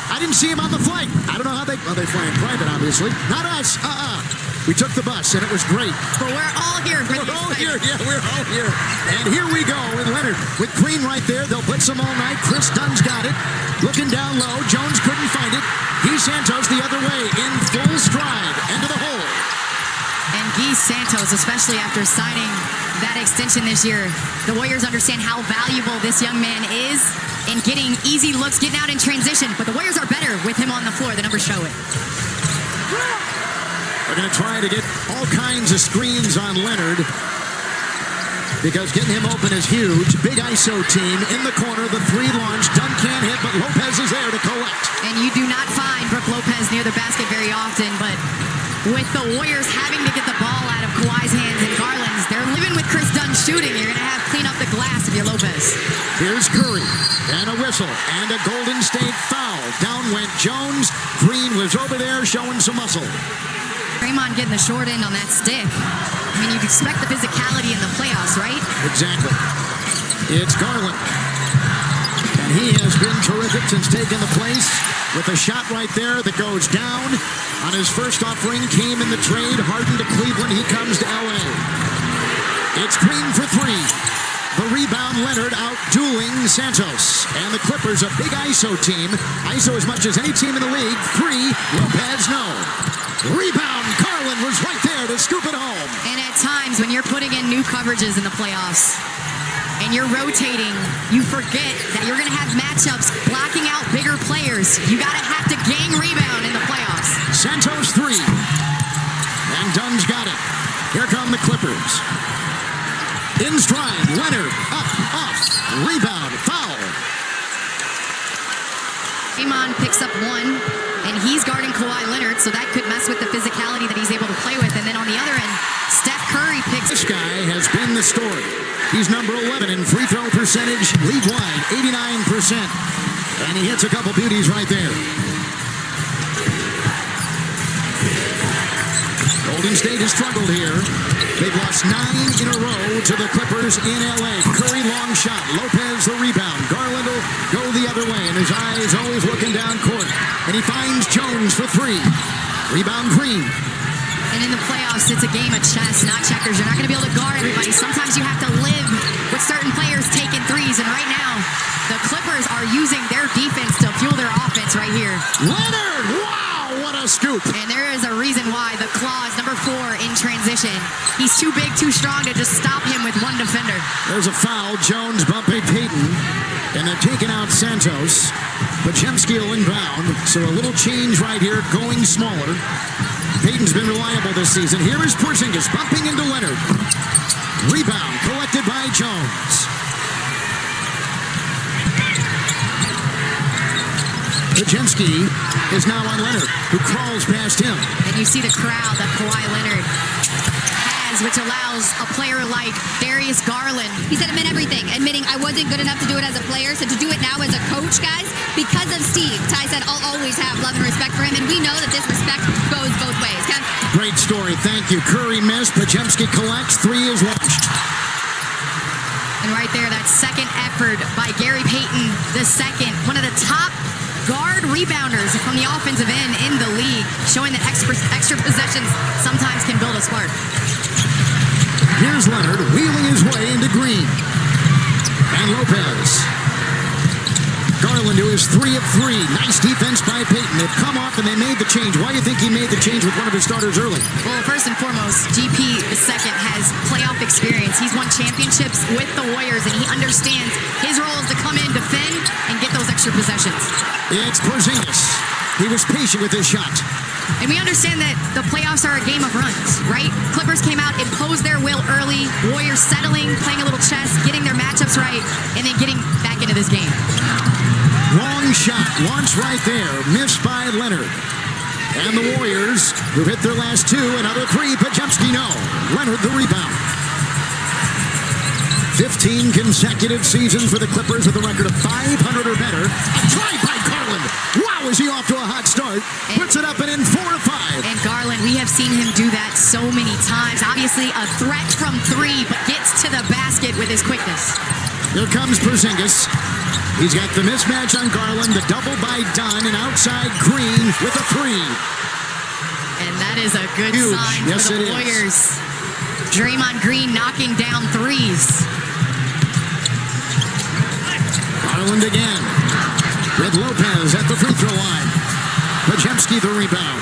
I didn't see him on the flight. I don't know how they fly in private, obviously. Not us. We took the bus, and it was great. But we're all here. We're all here. Yeah, we're all here. And here we go with Leonard. With Green right there. They'll blitz him all night. Chris Dunn's got it. Looking down low. Jones couldn't find it. Guy Santos the other way in full stride. Into the hole. And Guy Santos, especially after signing that extension this year, the Warriors understand how valuable this young man is in getting easy looks, getting out in transition. But the Warriors are better with him on the floor. The numbers show it. They're going to try to get all kinds of screens on Leonard because getting him open is huge. Big ISO team in the corner. The three launch. Dunn can't hit, but Lopez is there to collect. And you do not find Brook Lopez near the basket very often, but with the Warriors having to get the ball out of Kawhi's hands and Garland's, they're living with Chris Dunn shooting. You're going to have to clean up the glass if you're Lopez. Here's Curry, and a whistle, and a Golden State foul. Down went Jones. Green was over there showing some muscle. Draymond getting the short end on that stick. I mean, you'd expect the physicality in the playoffs, right? Exactly. It's Garland. And he has been terrific since taking the place with a shot right there that goes down. On his first offering, came in the trade. Harden to Cleveland. He comes to L.A. It's Green for three. The rebound, Leonard out-dueling Santos. And the Clippers, a big ISO team. ISO as much as any team in the league. Three. Lopez, no. Rebound, Garland was right there to scoop it home. And at times when you're putting in new coverages in the playoffs and you're rotating, you forget that you're going to have matchups blocking out bigger players. You got to have to gang rebound in the playoffs. Santos three. And Dunn's got it. Here come the Clippers. In stride, Leonard, up, off, rebound, foul. Draymond picks up one, and he's guarding Kawhi Leonard, so that could mess with the physicality that he's able to play with. And then on the other end, Steph Curry picks. This guy has been the story. He's number 11 in free throw percentage, league-wide, 89%. And he hits a couple beauties right there. Golden State has struggled here. They've lost 9 in a row to the Clippers in L.A. Curry, long shot. Lopez, the rebound. Garland will go the other way, and his eyes always looking down court. And he finds Jones for three. Rebound, Green. And in the playoffs, it's a game of chess, not checkers. You're not going to be able to guard everybody. Sometimes you have to live with certain players taking threes. And right now, the Clippers are using their defense to fuel their offense right here. Leonard, wow, what a scoop. And there is a reason why the Claw is number 4 in transition. He's too big, too strong to just stop him with one defender. There's a foul. Jones bumping Payton. And they're taking out Santos. Podziemski will inbound. So a little change right here, going smaller. Payton's been reliable this season. Here is Porzingis bumping into Leonard. Rebound collected by Jones. Podziemski is now on Leonard, who crawls past him. And you see the crowd that Kawhi Leonard has, which allows a player like Darius Garland. He said it meant everything, admitting I wasn't good enough to do it as a player, so to do it now as a coach, guys, because of Steve. Ty said I'll always have love and respect for him, and we know that this respect goes both ways. Kev? Great story, thank you. Curry missed, Podziemski collects, three is launched. And right there, that second effort by Gary Payton II, one of the top guard rebounders from the offensive end in the league, showing that extra possessions sometimes can build a spark. Here's Leonard wheeling his way into Green. And Lopez. Garland to his 3 of 3. Nice defense by Payton. They've come off and they made the change. Why do you think he made the change with one of his starters early? Well, first and foremost, GP II has playoff experience. He's won championships with the Warriors, and he understands his role is to come in, defend, and get those extra possessions. It's Porzingis. He was patient with his shot. And we understand that the playoffs are a game of runs, right? Clippers came out, imposed their will early. Warriors settling, playing a little chess, getting their matchups right, and then getting back into this game. Long shot, launched right there, missed by Leonard. And the Warriors, who hit their last 2, another 3, Podziemski no. Leonard the rebound. 15 consecutive seasons for the Clippers with a record of 500 or better. A try by Garland. Wow, is he off to a hot start. Puts it up and in 4 of 5. And Garland, we have seen him do that so many times. Obviously a threat from 3, but gets to the basket with his quickness. Here comes Porzingis. He's got the mismatch on Garland, the double by Dunn, and outside Green with a three. And that is a good Huge. sign Yes, for the it is. Warriors. Draymond Green knocking down threes. Garland again with Lopez at the free throw line. Podziemski the rebound.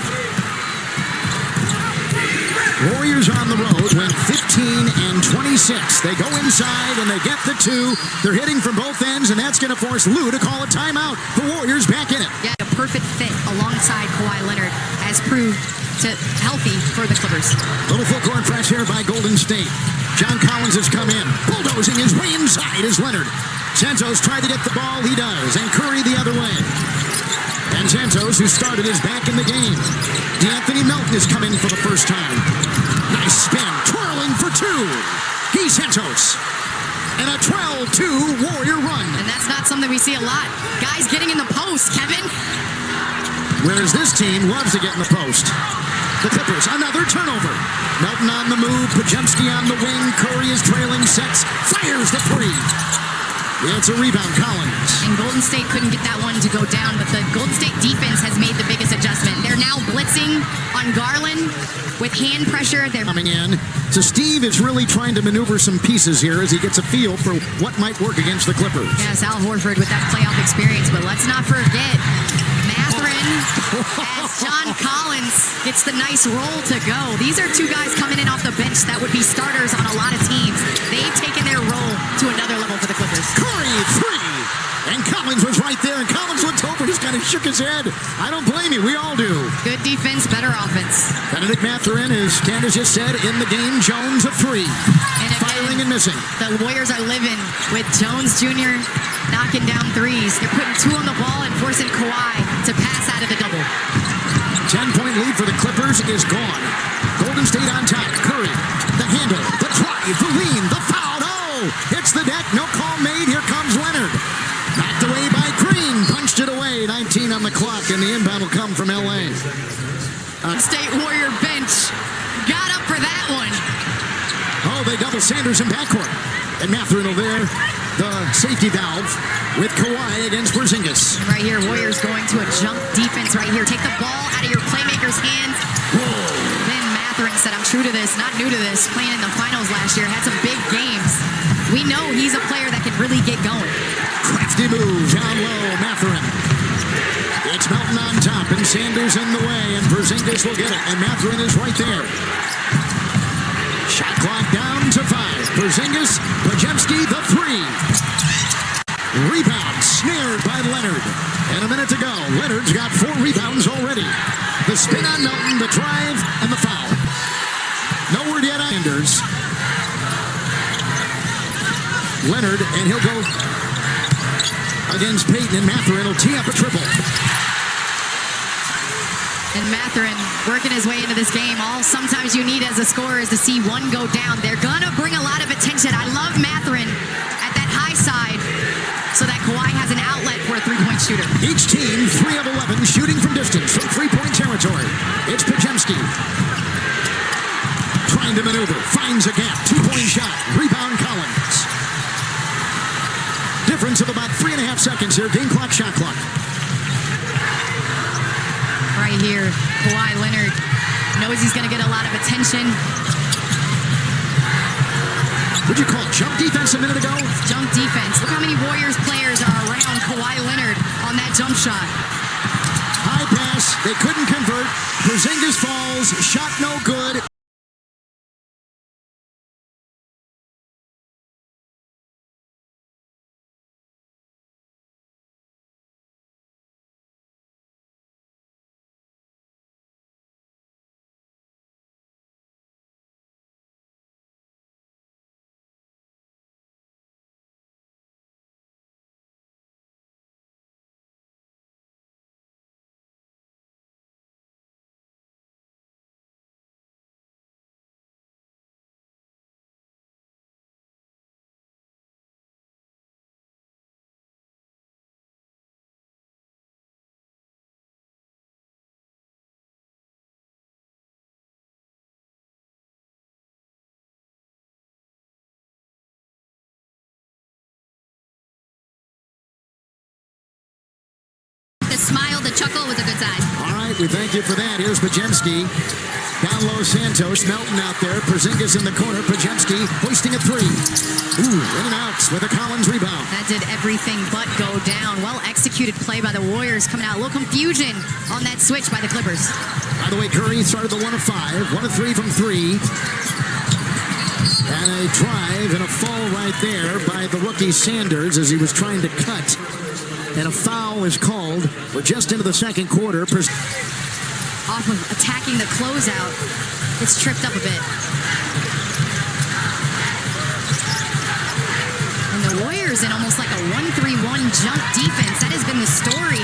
Warriors on the road went 15-26. They go inside and they get the two. They're hitting from both ends, and that's going to force Lou to call a timeout. The Warriors back in it. Yeah, a perfect fit alongside Kawhi Leonard has proved to healthy for the Clippers. Little full court press here by Golden State. John Collins has come in, bulldozing his way inside is Leonard. Santos tried to get the ball, he does, and Curry the other way. And Santos, who started, is back in the game. DeAnthony Melton is coming for the first time. Nice spin, twirling for two. He's Santos. And a 12-2 Warrior run. And that's not something we see a lot. Guys getting in the post, Kevin. Whereas this team loves to get in the post. The Clippers, another turnover. Melton on the move, Podziemski on the wing. Curry is trailing, sets, fires the three. It's a rebound, Collins. And Golden State couldn't get that one to go down, but the Golden State defense has made the biggest adjustment. They're now blitzing on Garland with hand pressure. They're Coming in. So Steve is really trying to maneuver some pieces here as he gets a feel for what might work against the Clippers. Yes, Al Horford with that playoff experience, but let's not forget Mathurin as John Collins gets the nice roll to go. These are two guys coming in off the bench that would be starters on a lot of teams. They've taken their role to another level for the Clippers. Curry, three! And Collins was right there, and Collins looked over, just kind of shook his head. I don't blame you, we all do. Good defense, better offense. Benedict Mathurin, as Candace just said, in the game. Jones a three. And again, Firing and missing. the Warriors are living with Jones Jr. knocking down threes. They're putting two on the ball and forcing Kawhi to pass out of the double. 10-point lead for the Clippers is gone. Golden State on top. Curry, the handle, the drive, the lean, the foul. Oh, hits the deck. No call made. Here comes Leonard. Knocked away by Green. Punched it away. 19 on the clock, and the inbound will come from L.A. State Warrior bench got up for that one. Oh, they double Sanders in backcourt. And Mathurin over there, the safety valve with Kawhi against Porzingis. Right here, Warriors going to a jump defense right here. Take the ball out of your playmaker's hands. Then Mathurin said, I'm true to this, not new to this. Playing in the finals last year, had some big games. We know he's a player that can really get going. Crafty move, down low, Mathurin. It's Melton on top, and Sanders in the way, and Porzingis will get it, and Mathurin is right there. Shot clock down to 5. Porzingis, Podziemski, the three. Rebound snared by Leonard. And a minute to go. Leonard's got 4 rebounds already. The spin on Melton, the drive, and the foul. No word yet on Sanders. Leonard, and he'll go against Payton, and Mathurin will tee up a triple. And Mathurin working his way into this game. All sometimes you need as a scorer is to see one go down. They're going to bring a lot of attention. I love Mathurin at that high side so that Kawhi has an outlet for a three-point shooter. Each team 3 of 11 shooting from distance from three-point territory. It's Podziemski trying to maneuver, finds a gap, 2-point shot, rebound Collins. Difference of about 3.5 seconds here. Game clock, shot clock. Right here, Kawhi Leonard knows he's going to get a lot of attention. What'd you call it? Jump defense a minute ago? Jump defense. Look how many Warriors players are around Kawhi Leonard on that jump shot. High pass. They couldn't convert. Porzingis falls. Shot no good. right, we thank you for that. Here's Pajemski. Down low, Santos. Melton out there. Porzingis in the corner. Pajemski hoisting a three. Ooh, in and out with a Collins rebound. That did everything but go down. Well-executed play by the Warriors coming out. A little confusion on that switch by the Clippers. By the way, Curry started the 1 of 5. 1 of 3 from 3. And a drive and a fall right there by the rookie Sanders as he was trying to cut. And a foul is called. We're just into the second quarter. Off of attacking the closeout, it's tripped up a bit. And the Warriors in almost like a 1-3-1 jump defense. That has been the story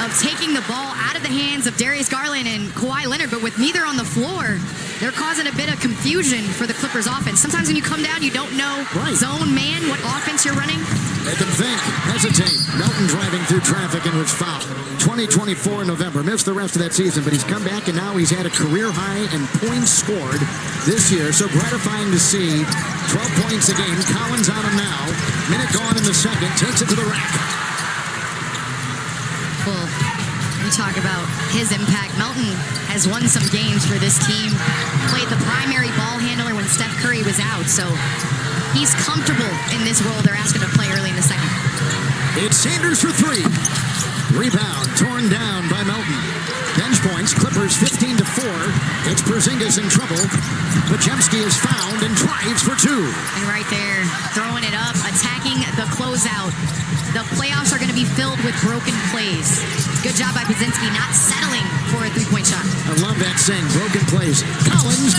of taking the ball out of the hands of Darius Garland and Kawhi Leonard, but with neither on the floor, they're causing a bit of confusion for the Clippers offense. Sometimes when you come down, you don't know zone man, what offense you're running. Make them think, hesitate. Melton driving through traffic and was fouled. 2024 in November. Missed the rest of that season, but he's come back and now he's had a career high in points scored this year. So gratifying to see. 12 points a game. Collins on him now. Minute gone in the second. Takes it to the rack. Well, you talk about his impact. Melton has won some games for this team. Played the primary ball handler when Steph Curry was out. So he's comfortable in this role they're asking to play early in the second. It's Sanders for 3. Rebound torn down by Melton. Bench points, Clippers 15-4. It's Porzingis in trouble. Pajemski is found and drives for 2. And right there, throwing it up, attacking the closeout. The playoffs are going to be filled with broken plays. Good job by Pajemski not settling for a three-point shot. I love that saying, broken plays. Collins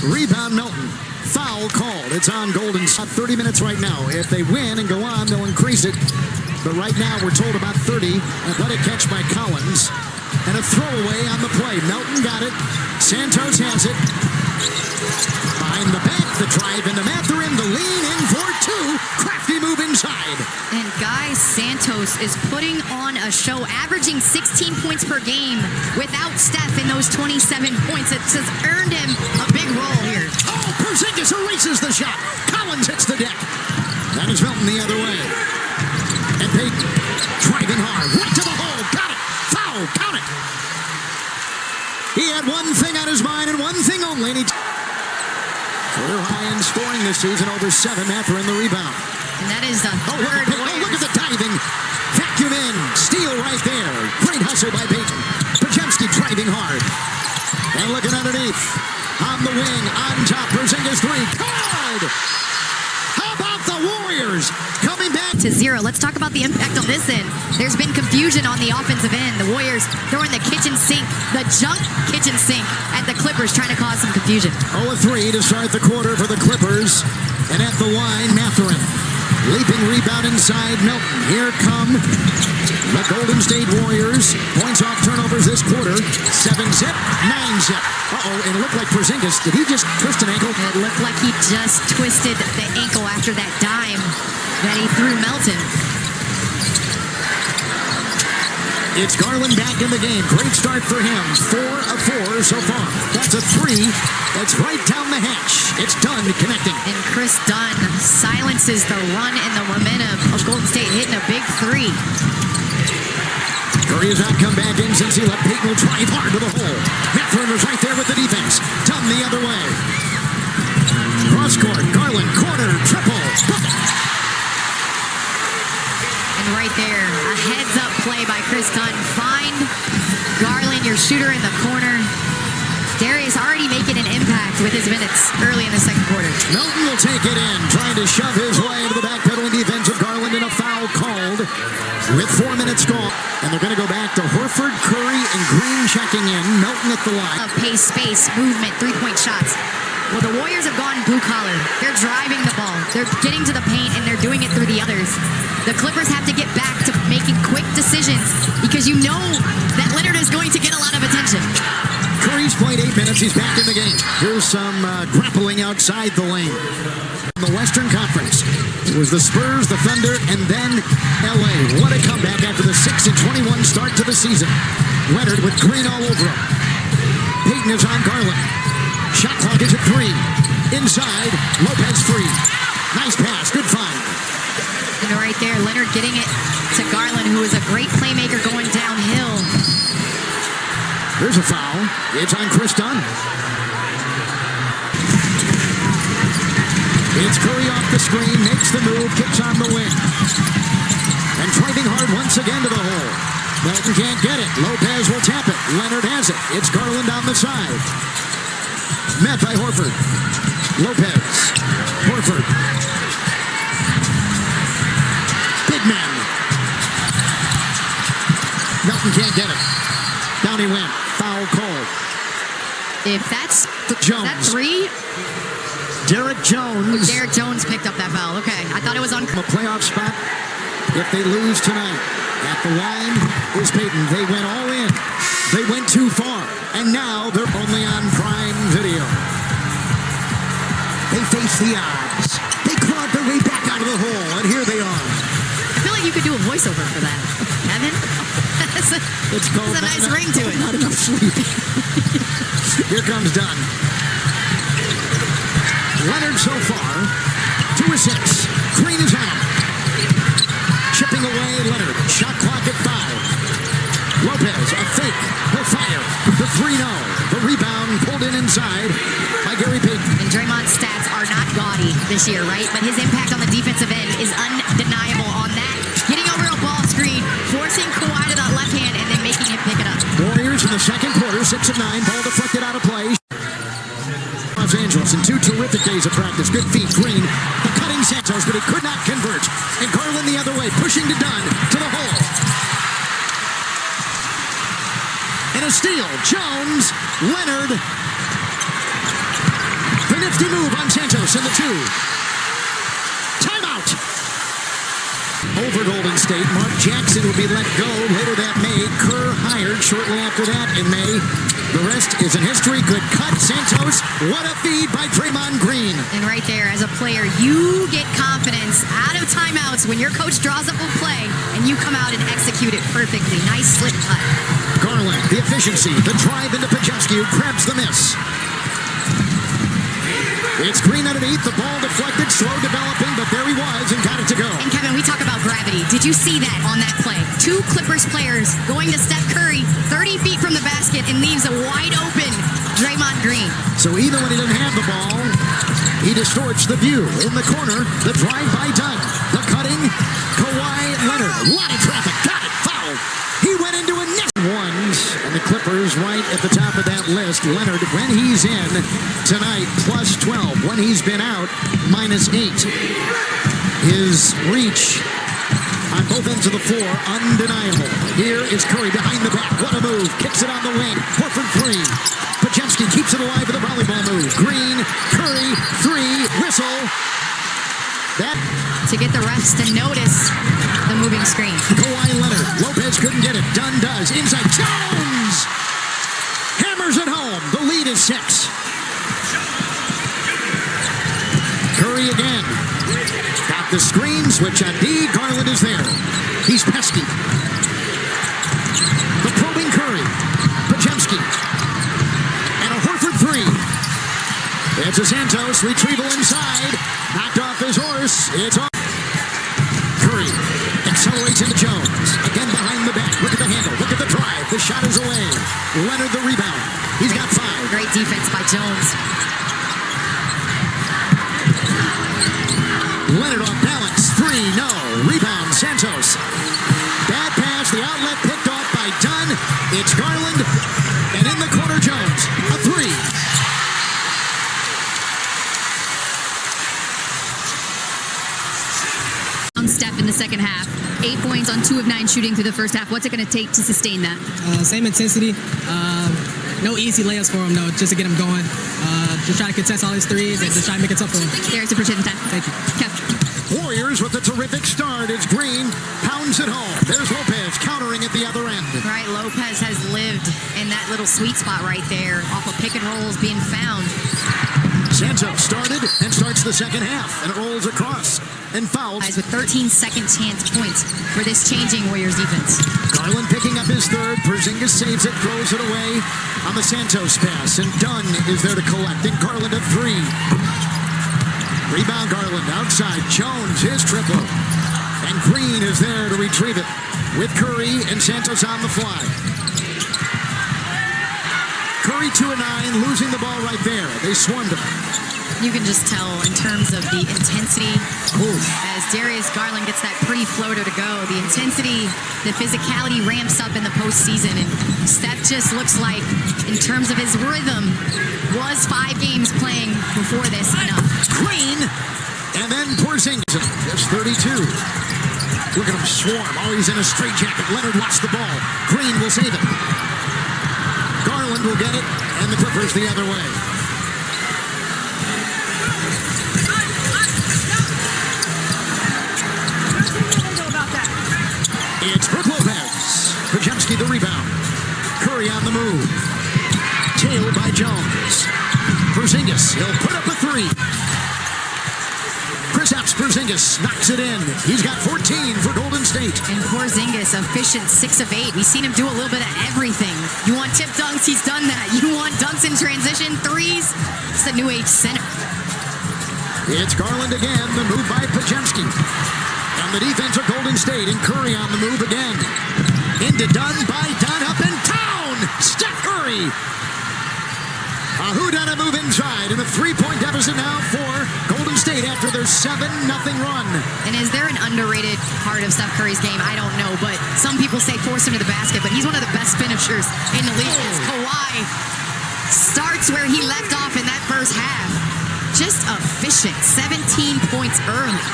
3. Rebound Melton. Foul called. It's on Golden State. 30 minutes right now. If they win and go on, they'll increase it. But right now, we're told about 30. Athletic catch by Collins. And a throwaway on the play. Melton got it. Santos has it. Behind the back, the drive into Mathurin. The lean in for 2. Crafty move inside. And Guy Santos is putting on a show, averaging 16 points per game without Steph in those 27 points. It has earned him a big role here. Oh, Porzingis erases the shot. Collins hits the deck. That is Melton the other way. And Payton driving hard. Right to the hole. Got it. Foul. Count it. He had one thing on his mind and one thing only. And career high in scoring this season, over 7. Mathurin the rebound. And that is the third. Look at the diving. Vacuum in. Steal right there. Great hustle by Payton. Pajemski driving hard. And looking underneath. On the wing. On top. Porzingis 3. Good! How about the Warriors coming back to 0. Let's talk about the impact on this end. There's been confusion on the offensive end. The Warriors throwing the kitchen sink, the junk kitchen sink at the Clippers, trying to cause some confusion. 0-3 to start the quarter for the Clippers. And at the line, Mathurin. Leaping rebound inside Melton. Here come the Golden State Warriors. Points off turnovers this quarter. 7-zip, 9-zip. Uh-oh, and it looked like Porzingis. Did he just twist an ankle? It looked like he just twisted the ankle after that dime that he threw Melton. It's Garland back in the game. Great start for him. 4 of 4 so far. That's a 3. That's right down the hatch. It's Dunn connecting. And Chris Dunn silences the run and the momentum of Golden State, hitting a big 3. Curry has not come back in since he left. Payton will drive hard to the hole. Mathurin was right there with the defense. Dunn the other way. Cross court. Garland, corner, triple. And right there, a heads-up play by Chris Dunn. Find Garland, your shooter in the corner. Darius already making an impact with his minutes early in the second quarter. Melton will take it in, trying to shove his way into the backpedaling defense of Garland, and a foul called with 4 minutes gone. And they're going to go back to Horford, Curry, and Green checking in. Melton at the line. Of pace, space, movement, three-point shots. Well, the Warriors have gone blue collar. They're driving the ball. They're getting to the paint, and they're doing it through the others. The Clippers have to get back to making quick decisions because you know that Leonard is going to get a lot of attention. Curry's played 8 minutes. He's back in the game. Here's some grappling outside the lane. In the Western Conference, it was the Spurs, the Thunder, and then LA. What a comeback after the 6-21 start to the season. Leonard with Green all over him. Payton is on Garland. Shot clock is at 3. Inside, Lopez free. Nice pass, good find. And right there, Leonard getting it to Garland, who is a great playmaker going downhill. Here's a foul. It's on Chris Dunn. It's Curry off the screen, makes the move, kicks on the wing. And driving hard once again to the hole. Melton can't get it. Lopez will tap it. Leonard has it. It's Garland on the side. Met by Horford. Lopez. Horford. Big man. Melton can't get it. Down he went. Foul called. If that's Jones. that three, Derek Jones. Derek Jones picked up that foul. Okay, I thought it was on. A playoff spot if they lose tonight. At the line is Payton. They went all in. They went too far. And now they're only on Prime Video. They face the odds. They clawed their way back out of the hole. And here they are. I feel like you could do a voiceover for that, Evan. It's called There's a nice ring to it. Not enough sleep. Here comes Dunn. Leonard so far. 2 assists. Green is on him. Chipping away, Leonard. Shot clock at 5. Lopez, a fake. He'll fire. The 3-0. The rebound pulled in inside by Gary Payton. And Draymond's stats are not gaudy this year, right? But his impact on the defensive end is undeniable on that. Getting over a ball screen, forcing Kawhi to that left hand, and then making him pick it up. Warriors in the second quarter, 6 of 9. Ball deflected out of play. Los Angeles in 2 terrific days of practice. Good feet, Green. The cutting Santos, but he could not convert. And Garland the other way, pushing to Dunn, to the hole. And a steal. Jones, Leonard. The nifty move on Santos in the 2. Timeout. Over Golden State, Mark Jackson will be let go later that May. Kerr hired shortly after that in May. The rest is in history. Good cut, Santos. What a feed by Draymond Green. And right there, as a player, you get confidence out of timeouts when your coach draws up a play and you come out and execute it perfectly. Nice slip cut. Garland, the efficiency, the drive into Pajewski, who grabs the miss. It's Green underneath, the ball deflected, slow developing, but there he was and got it to go. And Kevin, we talk about gravity. Did you see that on that play? 2 Clippers players going to Steph Curry 30 feet from the basket and leaves a wide open Draymond Green. So even when he doesn't have the ball, he distorts the view. In the corner, the drive by Dunn. The cutting, Kawhi Leonard. A lot of traffic. Got it. Foul. He went into a net. Ones, and the Clippers right at the top of that list. Leonard, when he's in tonight, plus 12. When he's been out, minus 8. His reach on both ends of the floor, undeniable. Here is Curry behind the back. What a move. Kicks it on the wing. Horford 3. Pajewski keeps it alive with a volleyball move. Green, Curry, 3, whistle. That To get the refs to notice the moving screen. Kawhi Leonard. Lopez couldn't get it. Dunn does. Inside. Jones! Hammers it home. The lead is 6. Curry again. Got the screen. Switch on D. Garland is there. He's pesky. The probing Curry. Pajewski. And a Horford 3. It's a Santos. Retrieval inside. Knocked off his horse. It's off. Curry accelerates into Jones. Again behind the back. Look at the handle. Look at the drive. The shot is away. Leonard the rebound. He's got 5. Great defense by Jones. Leonard off balance. 3. No. Rebound. Santos. Bad pass. The outlet picked off by Dunn. It's Garland. And in the corner, Jones. A 3. Steph in the second half. 8 points on 2 of 9 shooting through the first half. What's it going to take to sustain that? Same intensity. No easy layups for him, though, just to get him going. Just try to contest all his threes and just try to make it tough for him. There's appreciate the time. Thank you. Kev. Warriors with a terrific start. It's Green. Pounds it home. There's Lopez countering at the other end. Right, Lopez has lived in that little sweet spot right there off of pick and rolls being found. Santos started and starts the second half and it rolls across and fouls. With 13 second chance points for this changing Warriors defense. Garland picking up his 3rd. Porzingis saves it, throws it away on the Santos pass. And Dunn is there to collect. And Garland at 3. Rebound Garland outside. Jones, his triple. And Green is there to retrieve it with Curry and Santos on the fly. Curry 2 of 9, losing the ball right there. They swarmed him. You can just tell in terms of the intensity as Darius Garland gets that pretty floater to go. The intensity, the physicality ramps up in the postseason. And Steph just looks like, in terms of his rhythm, was 5 games playing before this enough. Green, and then Porzingis, just 32. Look at him swarm. Oh, he's in a straitjacket. Leonard lost the ball. Green will save it. Garland will get it, and the Clippers the other way. It's Brook Lopez. Podziemski the rebound. Curry on the move. Tailed by Jones. Porzingis, he'll put up a 3. Kristaps Porzingis knocks it in. He's got 14 for Golden State. And Porzingis, efficient 6 of 8. We've seen him do a little bit of everything. You want tip dunks, he's done that. You want dunks in transition, 3s, it's the new age center. It's Garland again, the move by Podziemski. And the defense of Golden State, and Curry on the move again. Into Dunn by Dunn, up and down! Steph Curry! A whodunit move inside, and a 3-point deficit now for Golden State after their 7-0 run. And is there an underrated part of Steph Curry's game? I don't know, but some people say force him to the basket, but he's one of the best finishers in the league. Kawhi starts where he left off in that first half. Just efficient, 17 points early.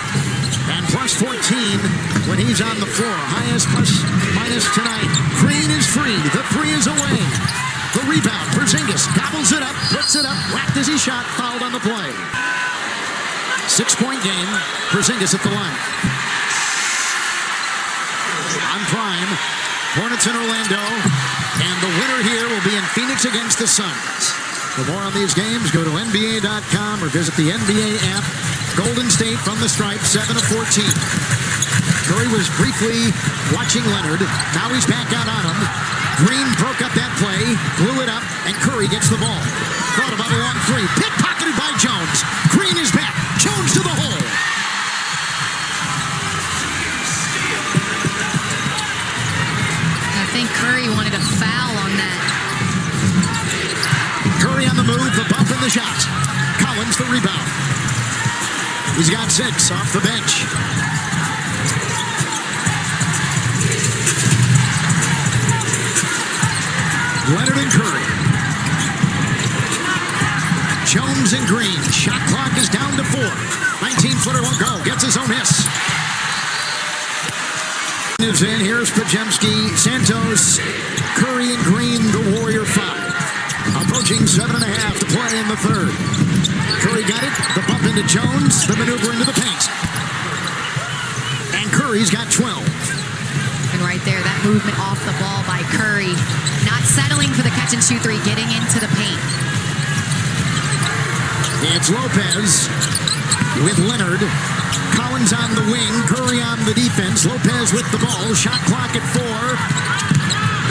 And plus 14 when he's on the floor. Highest plus minus tonight. Green is free. The 3 is away. The rebound. Porzingis gobbles it up, puts it up, whacked as he shot, fouled on the play. 6-point game. Porzingis at the line. On Prime. Hornets in Orlando. And the winner here will be in Phoenix against the Suns. For more on these games, go to NBA.com or visit the NBA app. Golden State from the stripe, 7 of 14. Curry was briefly watching Leonard. Now he's back out on him. Green broke up that play, blew it up, and Curry gets the ball. Thought about a long 3. Pickpocketed by Jones. Green is back. Jones to the hole. I think Curry wanted a foul on that. Curry on the move, the bump and the shot. Collins the rebound. He's got 6 off the bench. Leonard and Curry. Jones and Green. Shot clock is down to 4. 19-footer won't go. Gets his own miss. Is in. Here's Podziemski, Santos, Curry and Green, the Warrior 5. Approaching 7.5 to play in the third. Curry got it. The bump into Jones. The maneuver into the paint. And Curry's got 12. And right there, that movement off the ball by Curry. Not settling for the catch and shoot 3, getting into the paint. It's Lopez with Leonard. Collins on the wing. Curry on the defense. Lopez with the ball. Shot clock at 4.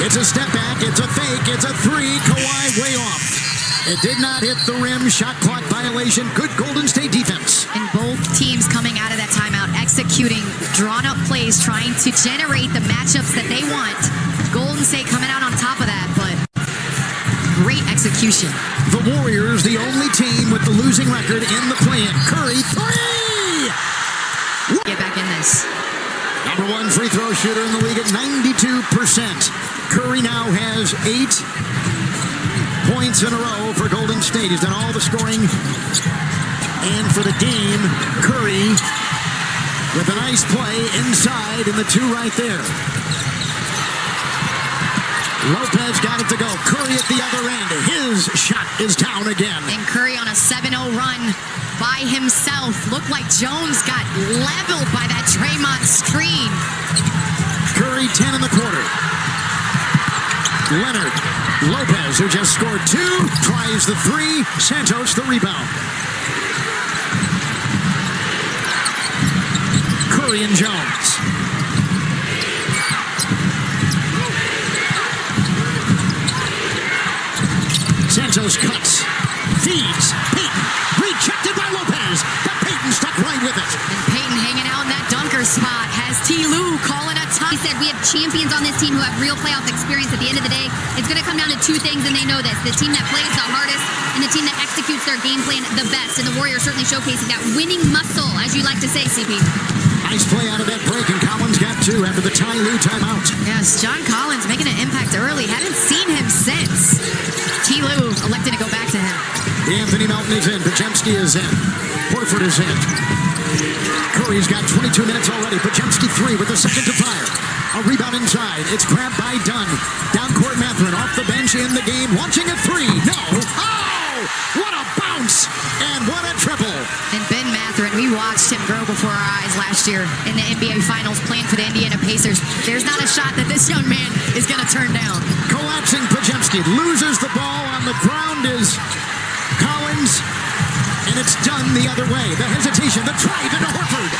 It's a step back. It's a fake. It's a 3. Kawhi way off. It did not hit the rim. Shot clock violation. Good Golden State defense. And both teams coming out of that timeout, executing drawn-up plays, trying to generate the matchups that they want. Golden State coming out on top of that, but great execution. The Warriors, the only team with the losing record in the play-in. Curry, 3! Get back in this. Number 1 free throw shooter in the league at 92%. Curry now has 8 points in a row for Golden State. He's done all the scoring. And for the game, Curry with a nice play inside and the 2 right there. Lopez got it to go. Curry at the other end. His shot is down again. And Curry on a 7-0 run by himself. Looked like Jones got leveled by that Draymond screen. Curry 10 in the quarter. Leonard. Lopez, who just scored 2, tries the 3. Santos the rebound. Curry and Jones. Santos cuts, feeds, Payton, rejected by Lopez, but Payton stuck right with it. And Payton hanging out in that dunker spot has T. Lue calling a time. He said We have champions on this team who have real playoff experience. At the end of the day, it's going to come down to two things, and they know this. The team that plays the hardest and the team that executes their game plan the best. And the Warriors certainly showcasing that winning muscle, as you like to say, CP. Nice play out of that break, and Collins got two after the Ty Lue timeout. Yes, John Collins making an impact early. Haven't seen him since. T. Lue elected to go back to him. Anthony Melton is in. Podziemski is in. Horford is in. Curry's got 22 minutes already. Podziemski 3 with a second to fire. A rebound inside. It's grabbed by Dunn. Down court Mathurin off the bench in the game. Launching a three. No. Oh! What a bounce! And what a triple. And Ben Mathurin, we watched him grow before our eyes last year in the NBA Finals playing for the Indiana Pacers. There's not a shot that this young man is going to turn down. Collapsing Podziemski. Loses the ball. On the ground is Collins. And it's done the other way. The hesitation, the drive into Horford.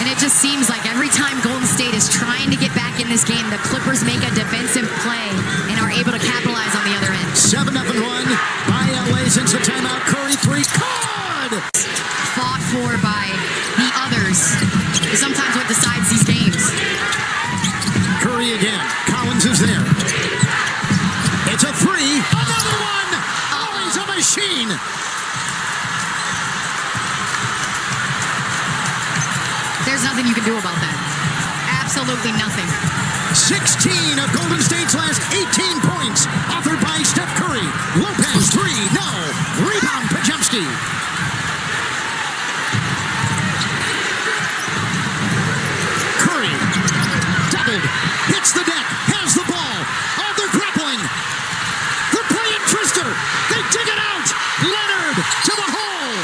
And it just seems like every time Golden State is trying to get back in this game, the Clippers make a defensive play and are able to capitalize on the other end. 7-0 run by LA since the timeout. Curry 3. Good! Fought for by the others is sometimes what decides these games. Curry again. Collins is there. It's a three. Another one! Oh, he's a machine! There's nothing you can do about that. Absolutely nothing. 16 of Golden State's last 18 points. Authored by Steph Curry. Lopez 3. No. Rebound Podziemski. Curry. Doubled. Hits the deck. Has the ball. Oh, they're grappling. They're playing Twister. They dig it out. Leonard to the hole.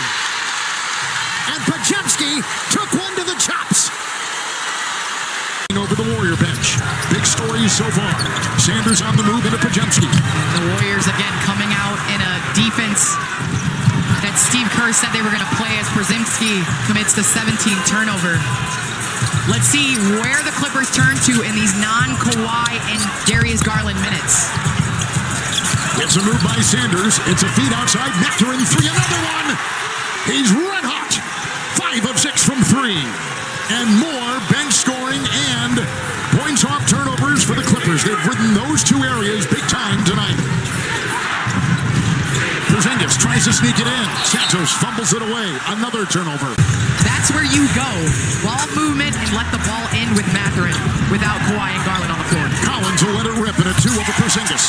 And Podziemski took one to the chops. Over the Warrior bench. Big stories so far. Sanders on the move into Podziemski. The Warriors again coming out in a defense that Steve Kerr said they were going to play as Podziemski commits the 17th turnover. Let's see where the Clippers turn to in these non-Kawhi and Darius Garland minutes. It's a move by Sanders. It's a feed outside. Mathurin 3. Another one. He's red hot. 5 of 6 from 3. And more bench scoring and points off turnovers for the Clippers. They've ridden those two areas big time tonight. Porzingis tries to sneak it in. Santos fumbles it away. Another turnover. That's where you go. Ball movement and let the ball in with Mathurin without Kawhi and Garland on the floor. Collins will let it rip in a 2 over Porzingis.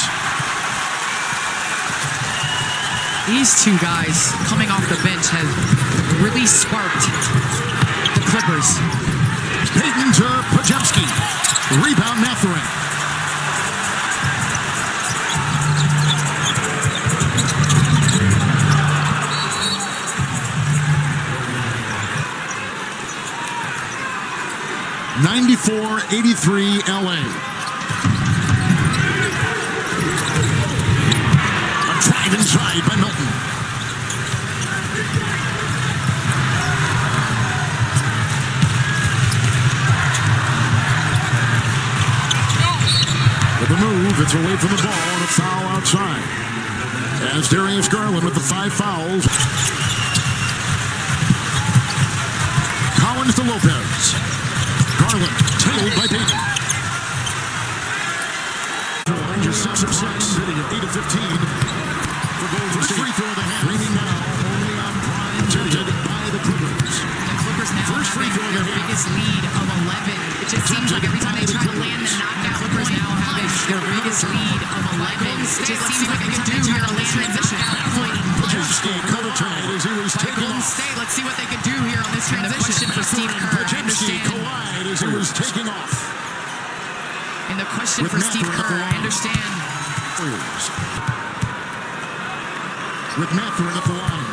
These two guys coming off the bench have really sparked the Clippers. Payton to Podziemski. Rebound Mathurin. (94-83) LA. A drive inside by Milton. The move, it's away from the ball and a foul outside. As Darius Garland with the 5 fouls. Collins to Lopez. Garland tailed by Payton. Just 6 of 6, 8 of 15 for Golden State. Free throw the hand. Leaning now only on prime. Tempted by the Clippers. The Clippers now First free throw having their biggest lead of 11. It just seems like every time they try to land the knockout, Clippers now having their biggest lead of 11. It just seems like every time they try to land the knockout point. Podziemski cover try as he was taken Golden off. State, let's see what they can do here on this transition. The question for Steve Kerr, I Podziemski understand. collide as he was taking off. And the question With for Steve Mathurin at Kerr, the I line. understand. With Mathurin at the line.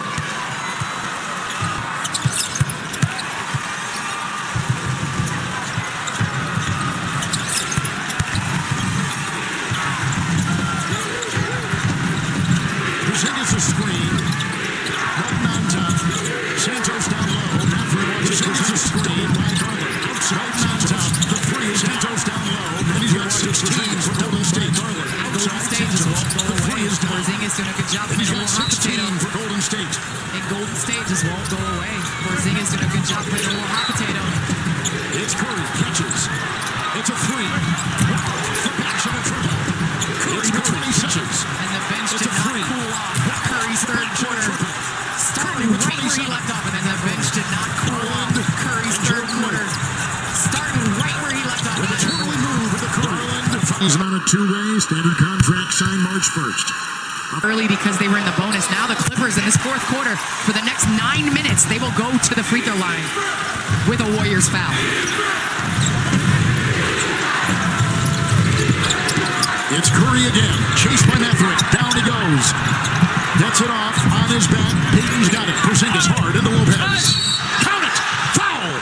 Porzingis a screen. Melton on top. Santos down low. Mathurin wants Porzingis a screen by Garland. Outside on top. The 3 is Santos down low. And he's got 16 for Golden State. Garland outside Santos. The 3 is down. Porzingis doing a good job. And he's got 16 for Golden State. And Golden State just won't go away. Porzingis doing a good job playing a little hot potato. It's a three. The bench and a triple. It's between seconds. And the bench It's did a not three. cool off. Curry's third quarter. Starting right where he left off, and then the bench did not cool off. Curry's third quarter. Starting right where he left off. With a twirly move with the Garland. He's on a two-way standard contract signed March 1st. Early because they were in the bonus. Now the Clippers in this fourth quarter, for the next 9 minutes, they will go to the free throw line with a Warriors foul. It's Curry again, chased by Matherin. Down he goes. Gets it off on his back. Payton's got it. Porzingis hard into Lopez. Count it! Foul!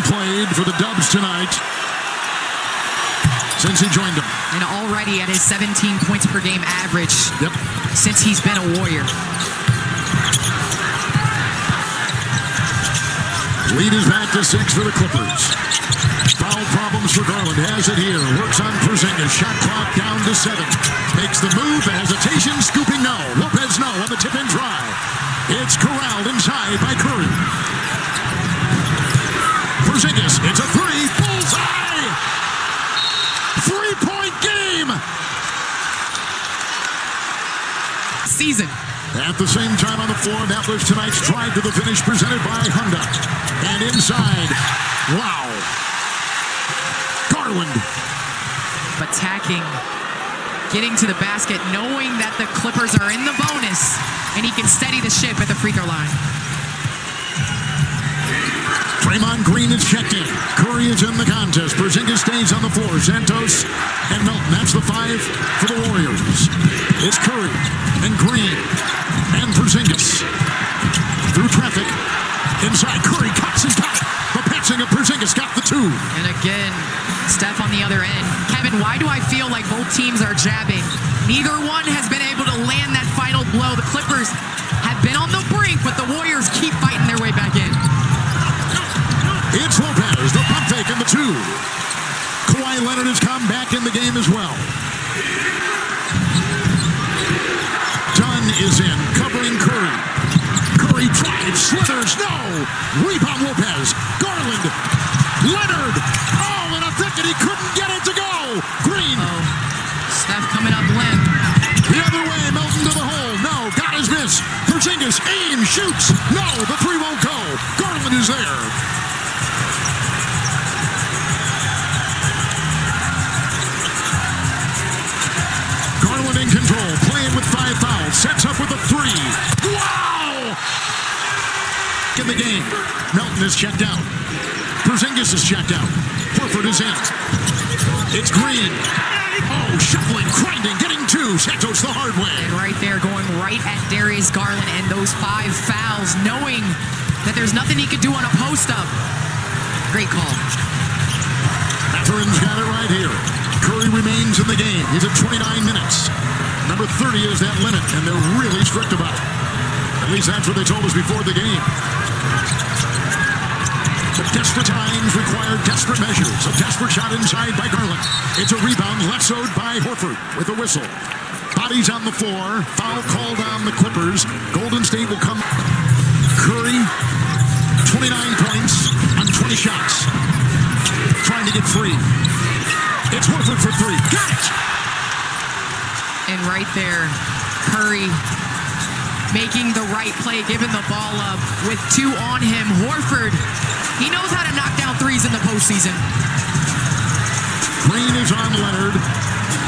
Played for the Dubs tonight since he joined them. And already at his 17 points per game average since he's been a Warrior. Lead is back to 6 for the Clippers. Foul problems for Garland. Has it here. Works on Porzingis. Shot clock down to 7. Makes the move. The hesitation. Scooping no. Lopez no on the tip and try. It's corralled inside by Curry. Porzingis. It's a three. Bullseye! 3-point game! Season. At the same time on the floor, that was tonight's drive to the finish presented by Honda. And inside, wow. Garland. Attacking, getting to the basket, knowing that the Clippers are in the bonus, and he can steady the ship at the free throw line. Draymond Green is checked in. Curry is in the contest. Porzingis stays on the floor. Santos and Melton. That's the 5 for the Warriors. It's Curry and Green and Porzingis. Through traffic. Inside. Curry cuts his got it. The passing of Porzingis got the 2. And again, Steph on the other end. Kevin, why do I feel like both teams are jabbing? Neither one has been able to land that final blow. The Clippers have been on the brink, but the Warriors keep fighting their way back in. It's Lopez, the pump fake and the 2. Kawhi Leonard has come back in the game as well. Dunn is in, covering Curry. Curry drives, slithers, no! Rebound Lopez. Garland. Leonard. Oh, and a thicket, he couldn't get it to go. Green. Steph coming up limp. The other way, Melton to the hole. No, got his miss. Porzingis, aim, shoots. No, the 3 won't go. Garland is there. Garland in control, playing with 5 fouls, sets up with a 3. Wow! In the game, Melton is checked out. Porzingis is checked out. Horford is in. It's Green. Oh, shuffling, grinding, getting 2. Santos the hard way. And right there, going right at Darius Garland and those 5 fouls, knowing that there's nothing he could do on a post-up. Great call. Matherin's got it right here. Curry remains in the game. He's at 29 minutes. Number 30 is that limit, and they're really strict about it. At least that's what they told us before the game. But desperate times require desperate measures. A desperate shot inside by Garland. It's a rebound lassoed by Horford with a whistle. Bodies on the floor. Foul called on the Clippers. Golden State will come. Curry, 29 points on 20 shots. Trying to get free. It's Horford for 3. Got it! And right there, Curry making the right play, giving the ball up with 2 on him. Horford, he knows how to knock down 3s in the postseason. Green is on Leonard.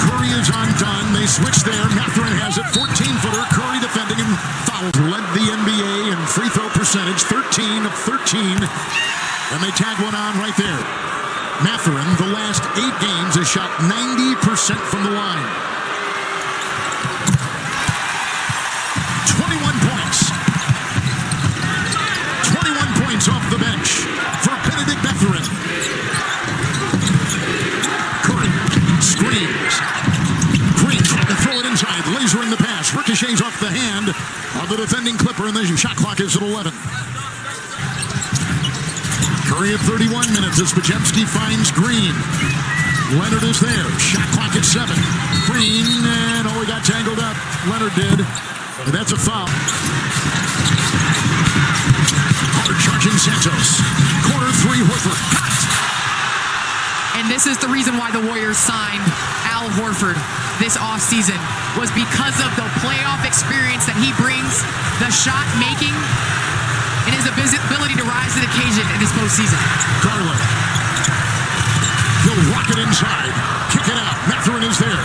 Curry is on Dunn. They switch there. Matherin has it. 14-footer. Curry defending him. Foul. Led the NBA in free throw percentage. 13 of 13. And they tag one on right there. Matherin, the last 8 games, has shot 90% from the line. 21 points. 21 points off the bench for Benedict Matherin. Curry screams. Green trying to throw it inside. Lasering the pass. Ricochets off the hand of the defending Clipper, and the shot clock is at 11. Curry at 31 minutes as Pajemski finds Green. Leonard is there. Shot clock at 7. Green, and he got tangled up. Leonard did. And that's a foul. Hard charging Santos. Corner 3, Horford. Got it. and this is the reason why the Warriors signed Al Horford this offseason, was because of the playoff experience that he brings, the shot making, and his ability to rise to the occasion in this postseason. Garland. He'll rock it inside. Kick it out. Mathurin is there.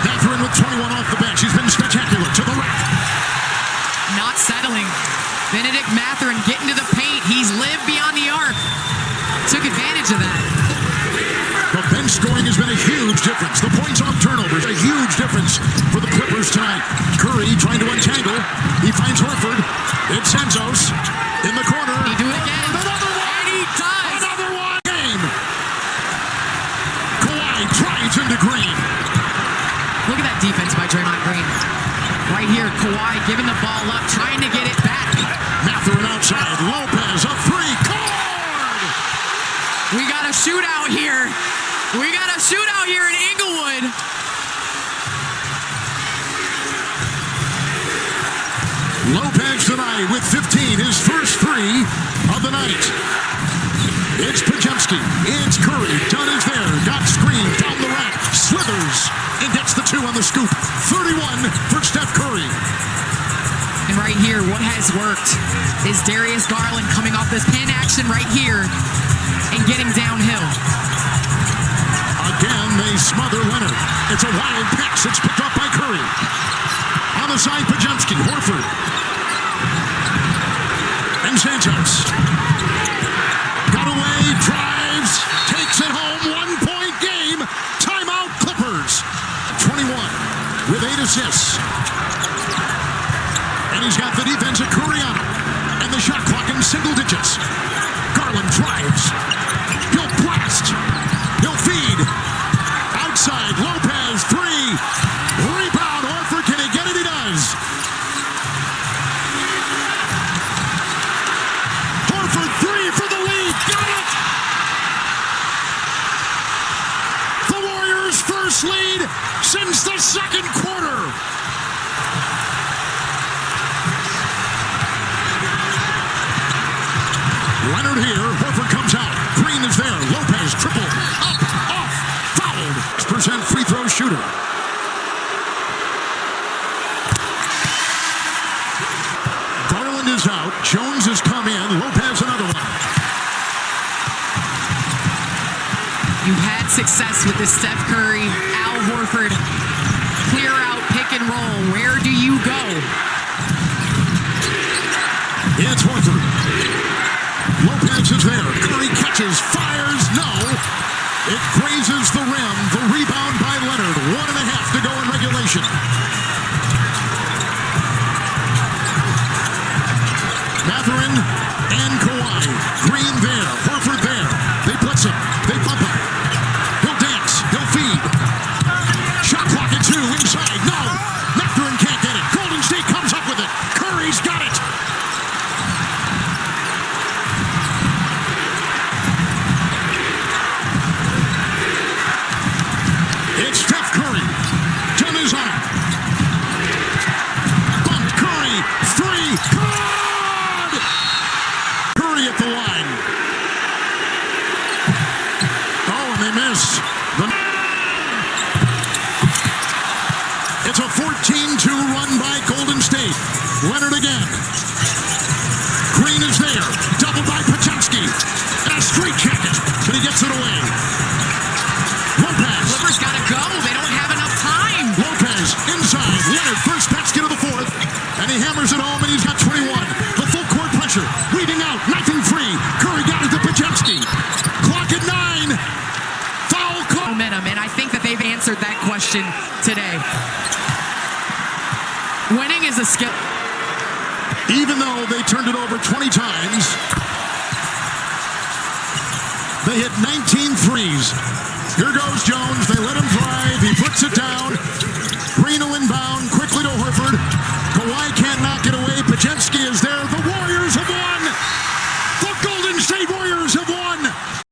Mathurin with 21 off the bench. He's been spectacular. To the rack. Not settling. Benedict Mathurin getting to the paint. He's lived beyond the arc. Took advantage of that. The bench scoring has been a huge difference. The points off turnovers, a huge difference for the Clippers tonight. Curry trying to untangle. He finds Horford. It's Santos in the corner. He do it again. Another one. And he does. Another one. Game. Kawhi drives into Green. Look at that defense by Draymond Green. Right here, Kawhi giving the ball up, trying to get it back. Mathurin outside. Lopez, a three. Cord! We got a shootout here. We got a shootout here in Inglewood. Lopez tonight with 15, his first three of the night. It's Podziemski. It's Curry. Dunn is there. Got screen down the rack. Slithers and gets the two on the scoop. 31 for Steph Curry. And right here, what has worked is Darius Garland coming off this pin action right here and getting downhill. Again, they smother Leonard. It's a wild pass. It's picked up by Curry. On the side, Podziemski. Horford. And Santos. Got away, drives, takes it home. 1 point game. Timeout Clippers. 21 with 8 assists. And he's got the defense of Curry on him. And the shot clock in single digits. Garland drives. He'll blast. He'll feed. Outside. Lopez. Three. Rebound. Horford. Can he get it? He does. Horford. Three for the lead. Got it. The Warriors' first lead since the second quarter. Leonard here. Horford comes out. Green is there. Lopez triple. Up. Off. Fouled. Percent free throw shooter. Garland is out. Jones has come in. Lopez another one. You've had success with this Steph Curry, Al Horford, clear out, pick and roll. Where do you go? It's Horford. Lopez is there. Curry catches, fires, no. It grazes the rim. The rebound by Leonard. 1.5 to go in regulation. Mathurin and Kawhi. Green there. Horford there. They blitz him. They bump him. He'll dance. He'll feed. Shot clock at 2. Inside. No. Mathurin can't get it. Golden State comes up with it. Curry's got it. It's Steph Curry. Dunn is on it. Bumped Curry. Three. Good! Curry at the line. Oh, and they miss. It's a 14-2 run by Golden State. Leonard again. Green is there. Doubled by Podziemski. And a straight jacket. But he gets it away. Lopez. Clippers got to go. They don't have enough time. Lopez inside. Leonard first basket of the fourth. And he hammers it home and he's got 21. The full court pressure. Weaving out. Knife and free. Curry got it to Podziemski. Clock at 9. Foul call. Momentum, and I think that they've answered that question today. Winning is a skill. Even though they turned it over 20 times, they hit 19 threes. Here goes Jones. They let him drive. He puts it down.